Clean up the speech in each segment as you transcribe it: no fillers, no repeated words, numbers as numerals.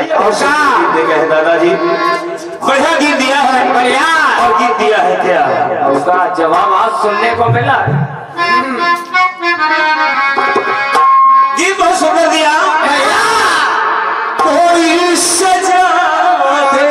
और गीत देगा है दादाजी। बढ़िया गीत दिया है, बढ़िया। और गीत दिया है क्या? उसका जवाब आज सुनने को मिला। गीत बहुत सुंदर दिया। कोई सजा दे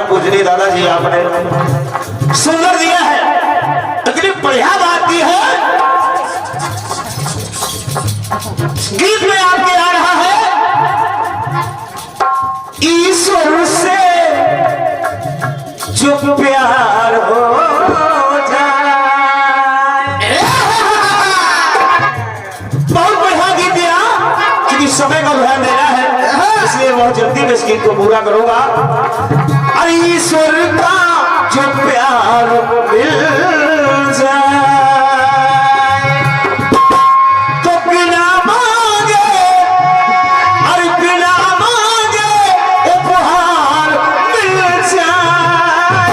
पूजनीय दादाजी आपने सुंदर दिया है, लेकिन बढ़िया बात दी है। गीत में आपके आ रहा है ईश्वर से जो प्यार हो जाए। बहुत बढ़िया गीत दिया, क्योंकि समय का ध्यान देना है, इसलिए बहुत जल्दी में इस गीत को पूरा करूंगा। अरे ईश्वर का जो प्यार मिल जाए तो बिना मांगे, अरे बिना मांगे उपहार मिल जाए।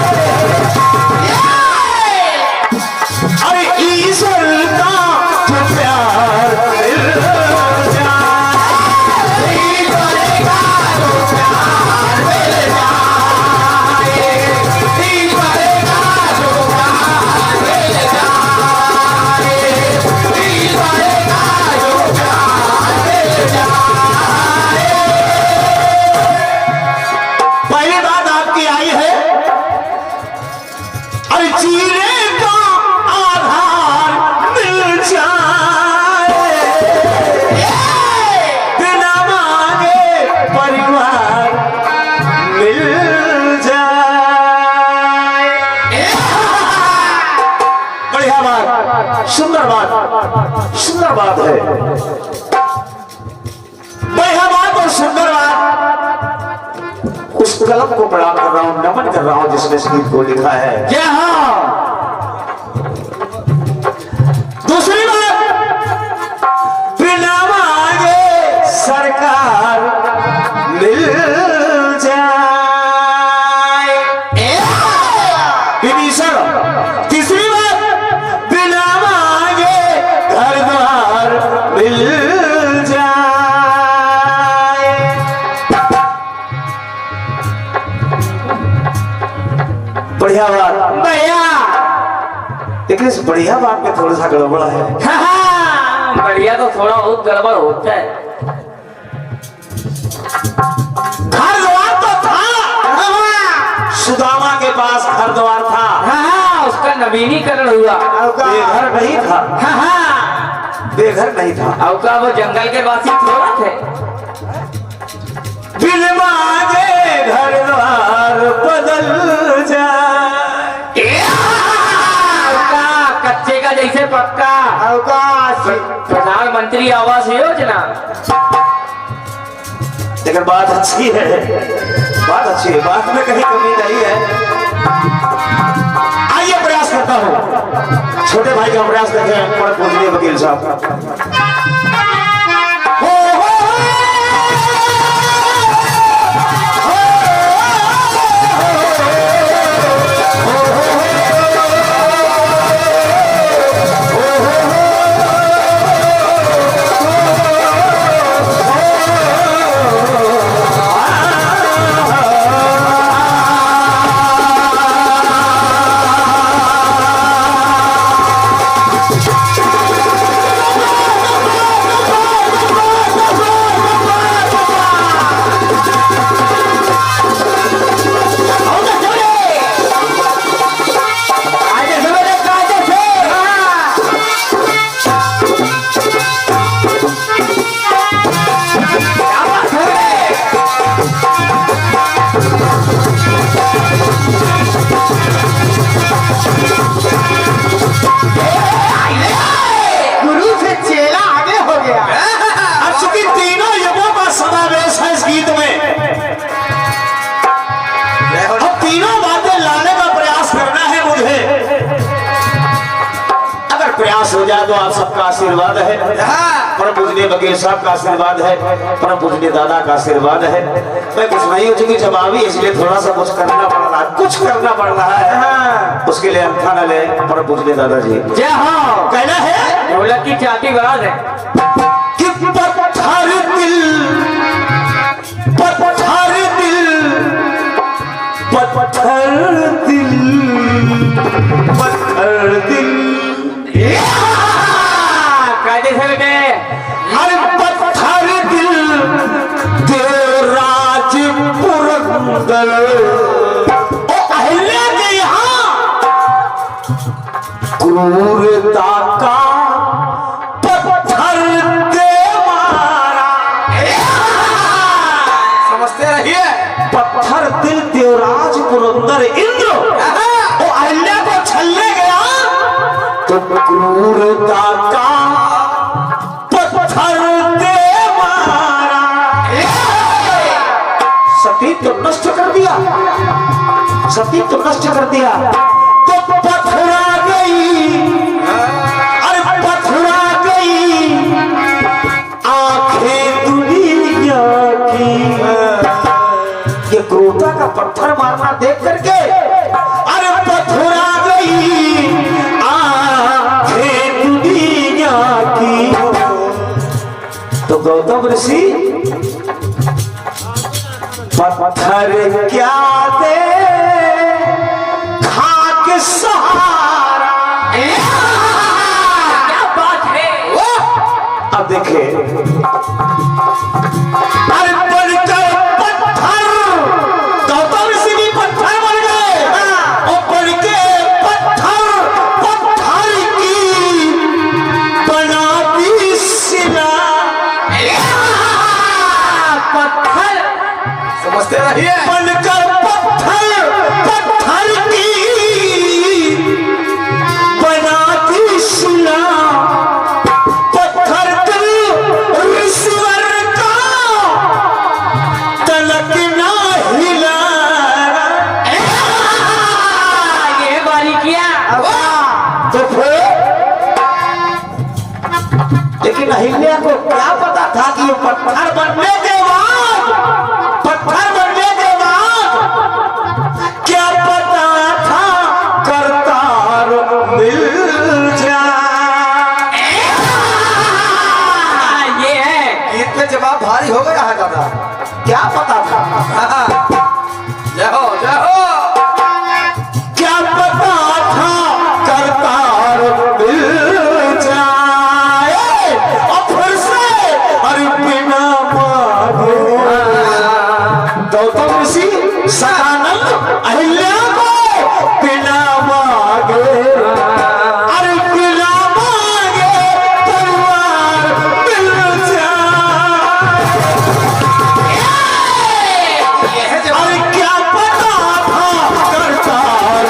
अरे ईश्वर का जो प्यार मिल जाए। सुंदर बात है, बढ़िया बात और सुंदर बात। उस कलम को प्रणाम कर रहा हूं, नमन कर रहा हूं जिसने इस गीत को लिखा है। क्या हाँ दूसरी बात, बिना मांगे सरकार मिल जाए। विभीषण। तीसरी बात, बिना मांगे घर द्वार मिल जाए। बढ़िया बात, भैया लेकिन इस बढ़िया बात में थोड़ा सा गड़बड़ है। बढ़िया तो थोड़ा बहुत गड़बड़ होता है। घर द्वार तो था, सुदामा के पास घर द्वार था, उसका नवीनीकरण हुआ। बेघर नहीं था, बेघर नहीं था। अब का वो जंगल के वासी थोड़ा थे। बिन मांगे घर द्वार बदल जाए। कच्चे का जैसे पक्का। प्रधानमंत्री आवास योजना। लेकिन बात अच्छी है, बात अच्छी है, बात में कहीं कमी नहीं है। आइए प्रयास करता हूँ, छोटे भाई का प्रयास करते हैं। बड़े पूजनीय वकील साहब। प्रयास हो जाए तो आप सबका आशीर्वाद है, परम पूजनीय वकील साहब का आशीर्वाद है, परम पूजनीय दादा का आशीर्वाद है। मैं कुछ नहीं हो चुकी जवाबी, इसलिए थोड़ा सा कुछ करना पड़ रहा है, कुछ करना पड़ रहा है। उसके लिए अंथा न ले परम पूजनीय दादाजी। जय हो। कहना है ढोलक की चाटी बढ़ा दे कि पत्थर दिल, पत्थर दिल, पत्थर दिल, पत्थर दिल। कायदे से बेटे। हर पत्थर दिल देवराज पुरंदर, ओ अहिल्या के यहाँ क्रूरता का पत्थर दे मारा। समझते रहिए, पत्थर दिल देवराज पुरंदर इंद्र ओ अहिल्या को छलने गया तो क्रूरता का पत्थर दे मारा। सती तो नष्ट कर दिया, सती तो नष्ट कर दिया, तो पथरा गई, अरे पथरा गई आंखें दुनिया की। ये क्रूरता का पत्थर मारना देख करके अरे पथरा गई आंखें दुनिया की। तो गौतम ऋषि पत्थर क्या दे खाक सहारा। क्या बात है। अब देखे, अरे बनकर पत्थर, गौतम ऋषि भी पत्थर बन गए और बन के पत्थर, पत्थर की बना दी शिला। पत्थर समझते रहिए, बनकर पत्थर तो फिर लेकिन अहिल्या को क्या पता था कि ये पत्थर बनने के बाद क्या पता था करतार मिल जाए। ये है गीत में जवाब भारी हो गया है दादा। क्या पता था जय हो जय हो। क्या पता था करतार मिल जाए और फिर से अरे बिना मांगे गौतम ऋषि सदानंद अहिल्या को बिना मांगे अरे बिना मांगे परिवार मिल जाए। अरे क्या पता था करतार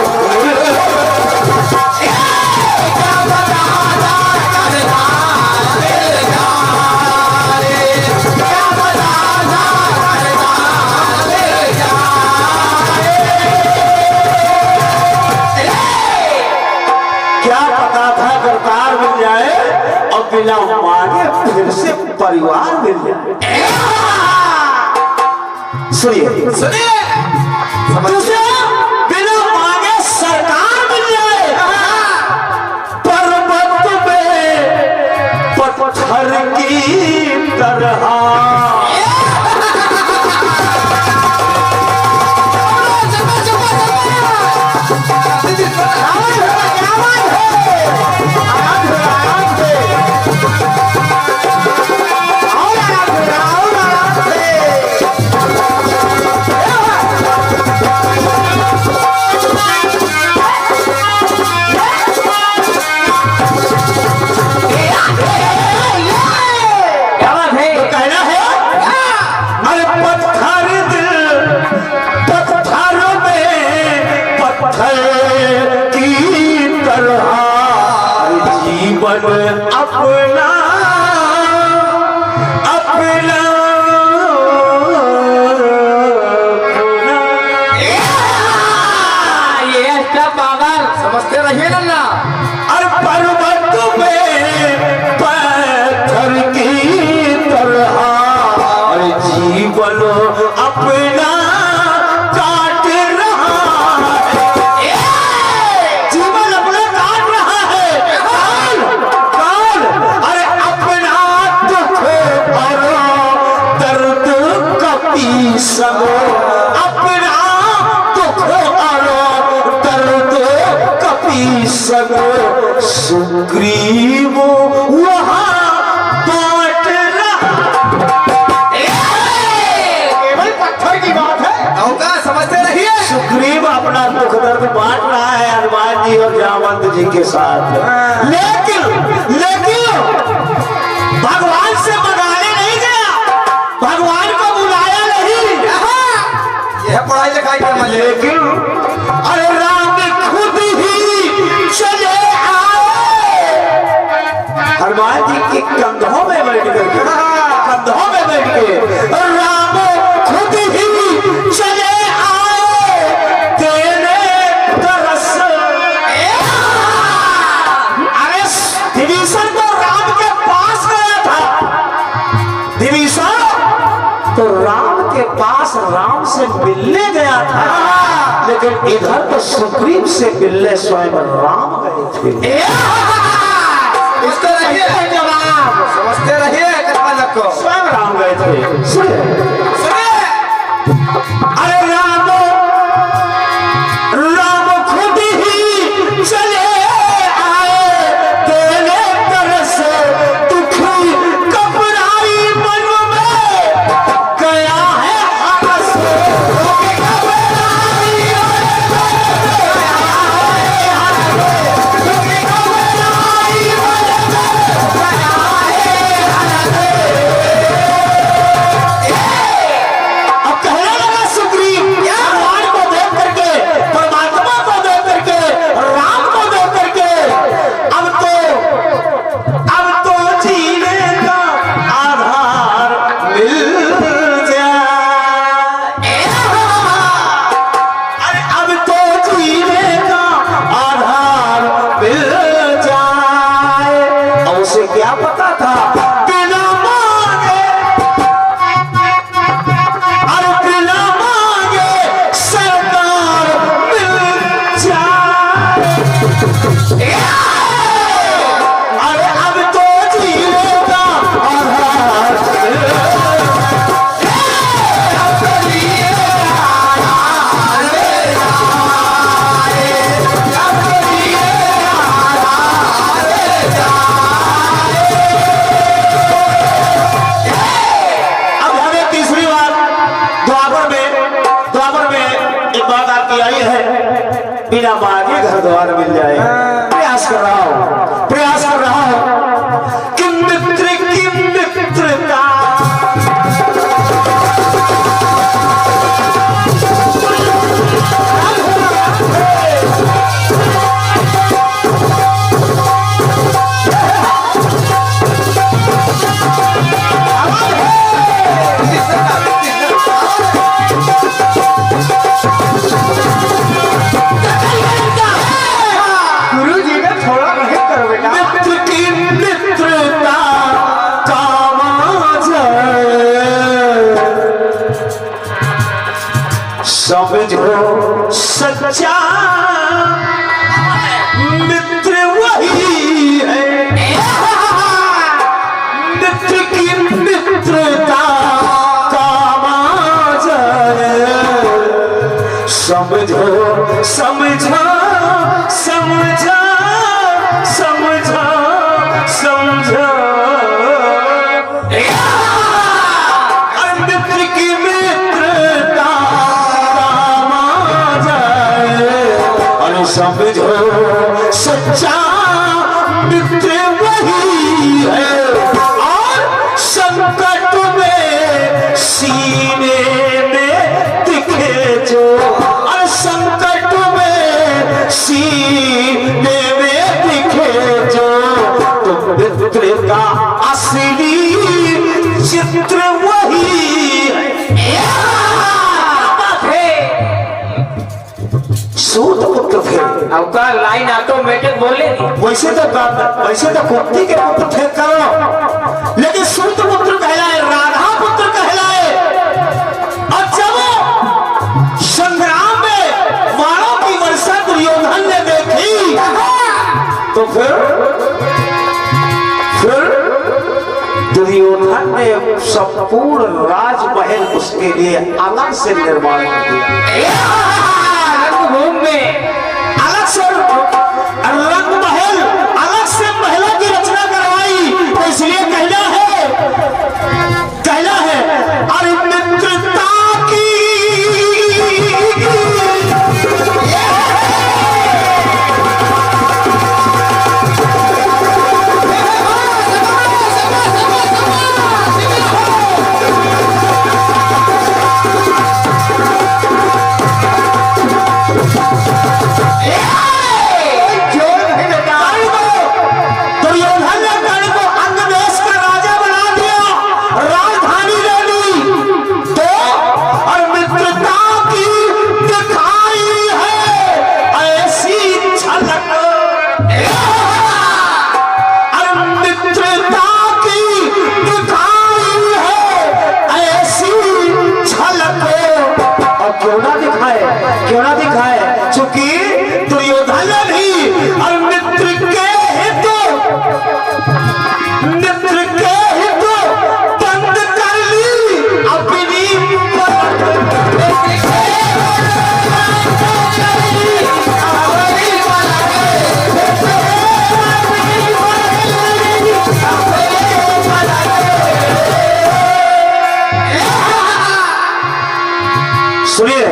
क्या पता था करतार मिल जाए और बिना मांगे फिर से परिवार मिल जाए। सुनिए सुनिए दूसरा बिना मांगे सरकार मिल जाए पर्वत में पत्थर की तरह। क्या बात है? कहना है अरे पत्थर में पत्थर की तरह जीवन अपना अपना ये अच्छा पागल समझते रहिए ना। और पर्वत में पत्थर की तरह और जीवन अपना काट रहा है। जीवन अपना काट रहा है। कौन? अरे अपना दुख और दर्द का पी सको अपना दुख और दर्द का पी सको सुग्रीव वहाँ बांट रहा। केवल पत्थर की बात है। नौका समझते रहिए। सुग्रीव अपना दुख दर्द बांट रहा है हनुमान जी और जामवंत जी के साथ। लेकिन भगवान से मनाने नहीं गया, भगवान को बुलाया नहीं। यह पढ़ाई लिखाई का मजे। लेकिन अरे राम खुद ही चले आए हनुमान जी के कंधों में बैठ करके, कंधों में बैठ के राम खुद ही चले आए तेरे तरस। अरे विभीषण तो राम के पास गया था, विभीषण तो राम के पास राम से मिलने गया था, लेकिन इधर तो सुग्रीव से मिलने स्वयं राम गए थे। समझते रहिए। समझते रहिए कल्पना को। स्वयं राम गए थे। सुनिए अरे राम खुद ही चले आए तेरे तरस दुखी कपराई मन में गया है हरस। अब कहने लगा सुग्रीव बिना मांगे घर द्वार मिल जाए। प्रयास कर रहा हूँ, प्रयास कर रहा हूँ कि मित्र की मित्रता समझो सच्चा मित्र वही है, मित्र की मित्रता काम आ जाए। समझो समझो समझो समझो समझो मित्र की मित्रता समझो सच्चा मित्र वही है और संकट में सीने में दिखे जो, और संकट में सीने में दिखे जो, तो मित्र का असली चित्र वही है। सूत पुत्र थे, अब का लाइन ऑटोमेटिक बोले वैसे तो कुंती के पुत्र थे करो, लेकिन सूत पुत्र कहलाए, राधा पुत्र कहलाए। और जब संग्राम में बाणों की वर्षा दुर्योधन ने देखी तो फिर दुर्योधन ने संपूर्ण राजमहल उसके लिए अलग से निर्माण कर दिया। भूम में अलग से रंग महल, अलग से महलों की रचना करवाई। तो इसलिए कहना है अरे मित्रता की क्यों ना दिखाए, चूंकि दुर्योधन भी और मित्र के हित बंद कर ली अपनी सुनिए,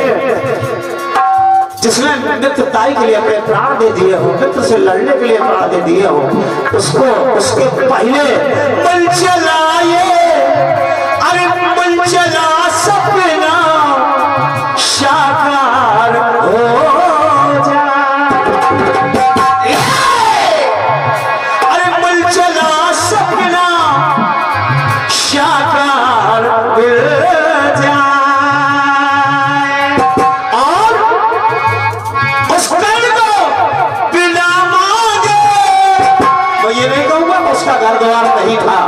जिसने मित्रताई के लिए अपने प्राण दे दिए हो, मित्र से लड़ने के लिए प्राण दे दिए हो, उसको उसके पहले मन चलाए, अरे मन चला सपना साकार हो जाए, अरे मन चला सपना साकार हो जाए। उसका घर द्वार नहीं था,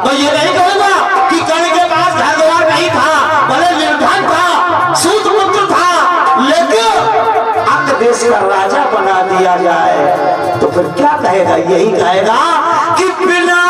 तो ये नहीं कहूंगा कि कर्ण के पास घर द्वार नहीं था, भले निर्धन था, सूत पुत्र था, लेकिन अंग देश का राजा बना दिया जाए तो फिर क्या कहेगा? यही कहेगा कि बिना